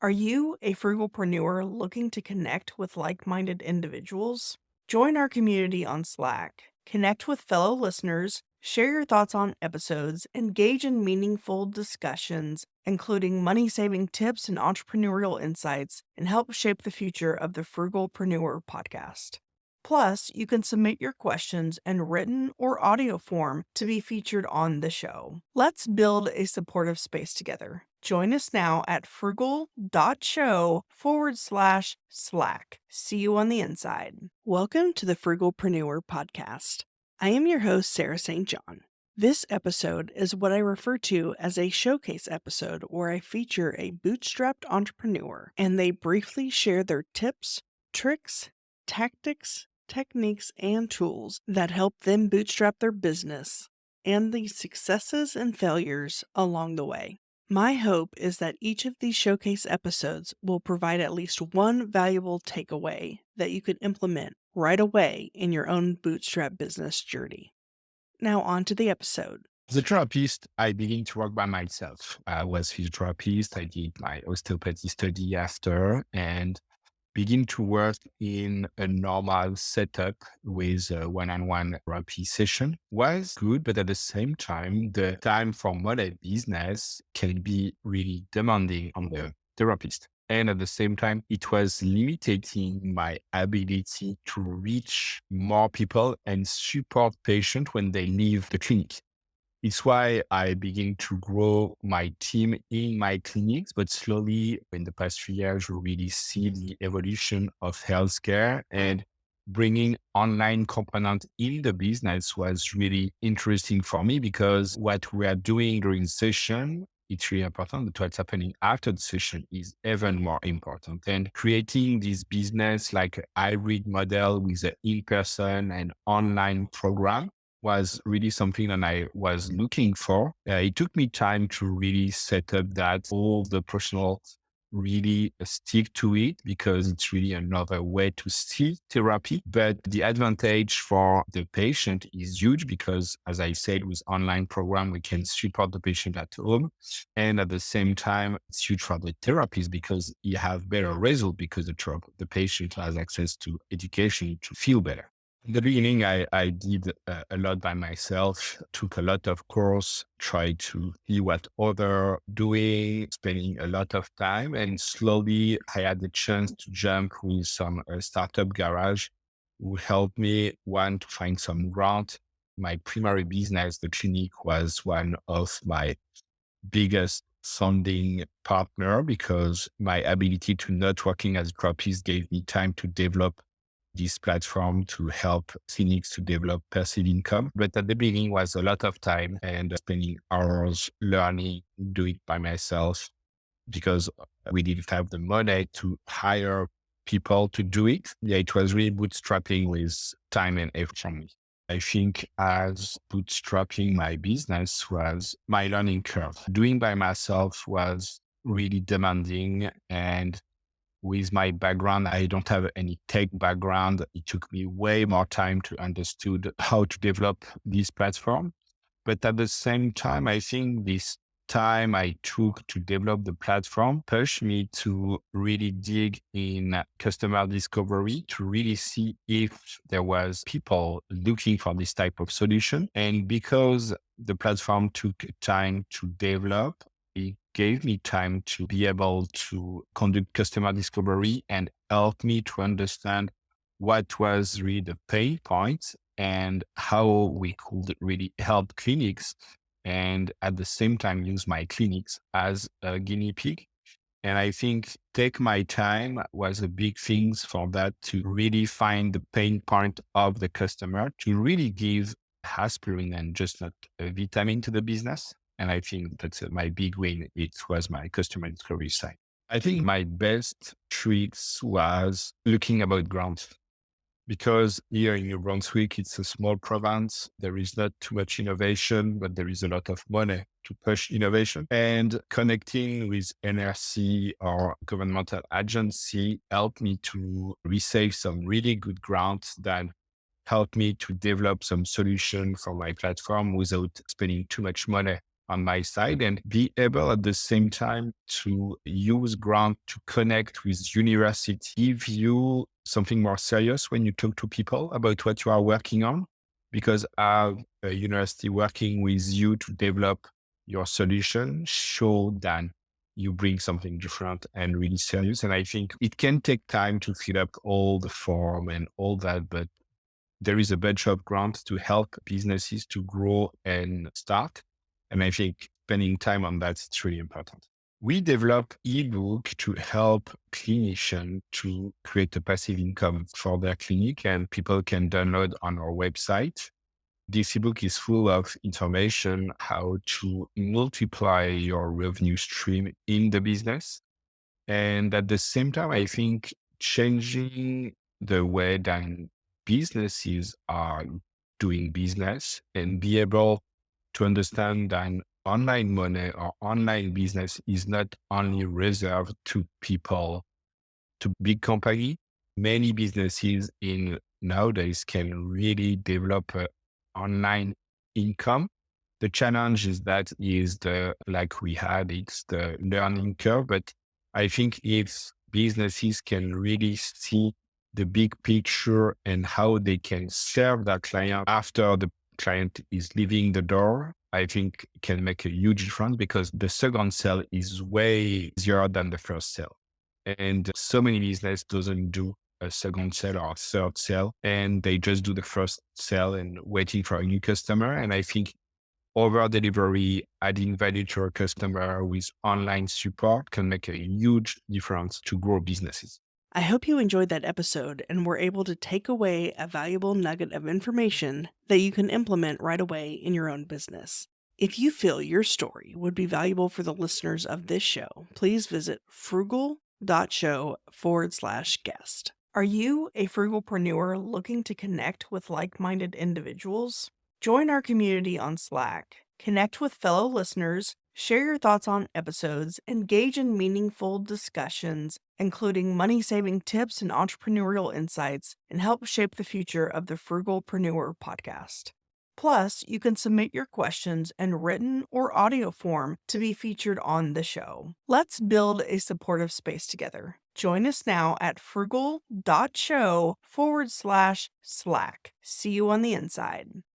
Are you a frugalpreneur looking to connect with like-minded individuals? Join our community on Slack. Connect with fellow listeners, share your thoughts on episodes, engage in meaningful discussions, including money-saving tips and entrepreneurial insights, and help shape the future of the Frugalpreneur podcast. Plus, you can submit your questions in written or audio form to be featured on the show. Let's build a supportive space together. Join us now at frugal.show/Slack. See you on the inside. Welcome to the Frugalpreneur podcast. I am your host, Sarah St. John. This episode is what I refer to as a showcase episode where I feature a bootstrapped entrepreneur and they briefly share their tips, tricks, tactics, techniques, and tools that help them bootstrap their business and the successes and failures along the way. My hope is that each of these showcase episodes will provide at least one valuable takeaway that you could implement right away in your own bootstrap business journey. Now on to the episode. As a therapist, I began to work by myself. I was physiotherapist. I did my osteopathy study after and begin to work in a normal setup with a one-on-one therapy session was good, but at the same time, the time for money business can be really demanding on the therapist. And at the same time, it was limiting my ability to reach more people and support patients when they leave the clinic. It's why I begin to grow my team in my clinics, but slowly in the past 3 years, we really see the evolution of healthcare and bringing online component in the business was really interesting for me because what we are doing during the session, it's really important, but what's happening after the session is even more important. And creating this business like a hybrid model with an in-person and online program was really something that I was looking for. It took me time to really set up that all the professionals really stick to it because it's really another way to see therapy. But the advantage for the patient is huge because, as I said, with online program, we can support the patient at home. And at the same time, it's huge for the therapist because you have better result because the patient has access to education to feel better. In the beginning, I did a lot by myself, took a lot of course, tried to see what other doing, spending a lot of time. And slowly I had the chance to jump with some startup garage who helped me, one, to find some grant. My primary business, the clinic, was one of my biggest funding partner because my ability to networking as a therapist gave me time to develop this platform to help clinics to develop passive income. But at the beginning was a lot of time and spending hours learning, do it by myself because we didn't have the money to hire people to do it. Yeah, it was really bootstrapping with time and effort from me. I think as bootstrapping my business was my learning curve. Doing by myself was really demanding and with my background, I don't have any tech background. It took me way more time to understood how to develop this platform. But at the same time, I think this time I took to develop the platform pushed me to really dig in customer discovery to really see if there was people looking for this type of solution. And because the platform took time to develop, it gave me time to be able to conduct customer discovery and help me to understand what was really the pain points and how we could really help clinics and at the same time use my clinics as a guinea pig. And I think take my time was a big thing for that to really find the pain point of the customer to really give aspirin and just not a vitamin to the business. And I think that's my big win. It was my customer discovery side. I think my best tricks was looking about ground because here in New Brunswick, it's a small province. There is not too much innovation, but there is a lot of money to push innovation. And connecting with NRC or governmental agency helped me to receive some really good grants that helped me to develop some solution for my platform without spending too much money on my side and be able at the same time to use grant to connect with university, give you something more serious when you talk to people about what you are working on, because a university working with you to develop your solution show that you bring something different and really serious. And I think it can take time to fill up all the form and all that, but there is a bunch of grants to help businesses to grow and start. And I think spending time on that is really important. We develop ebook to help clinicians to create a passive income for their clinic, and people can download on our website. This ebook is full of information how to multiply your revenue stream in the business. And at the same time, I think changing the way that businesses are doing business and be able to understand that online money or online business is not only reserved to people, to big company. Many businesses in nowadays can really develop a online income. The challenge is that is like we had, it's the learning curve. But I think if businesses can really see the big picture and how they can serve that client after the client is leaving the door, I think it can make a huge difference because the second sale is way easier than the first sale. And so many business doesn't do a second sale or a third sale, and they just do the first sale and waiting for a new customer. And I think over delivery, adding value to our customer with online support can make a huge difference to grow businesses. I hope you enjoyed that episode and were able to take away a valuable nugget of information that you can implement right away in your own business. If you feel your story would be valuable for the listeners of this show, please visit frugal.show/guest. Are you a frugalpreneur looking to connect with like-minded individuals? Join our community on Slack, connect with fellow listeners, share your thoughts on episodes, engage in meaningful discussions, including money-saving tips and entrepreneurial insights, and help shape the future of the Frugalpreneur podcast. Plus, you can submit your questions in written or audio form to be featured on the show. Let's build a supportive space together. Join us now at frugal.show/Slack. See you on the inside.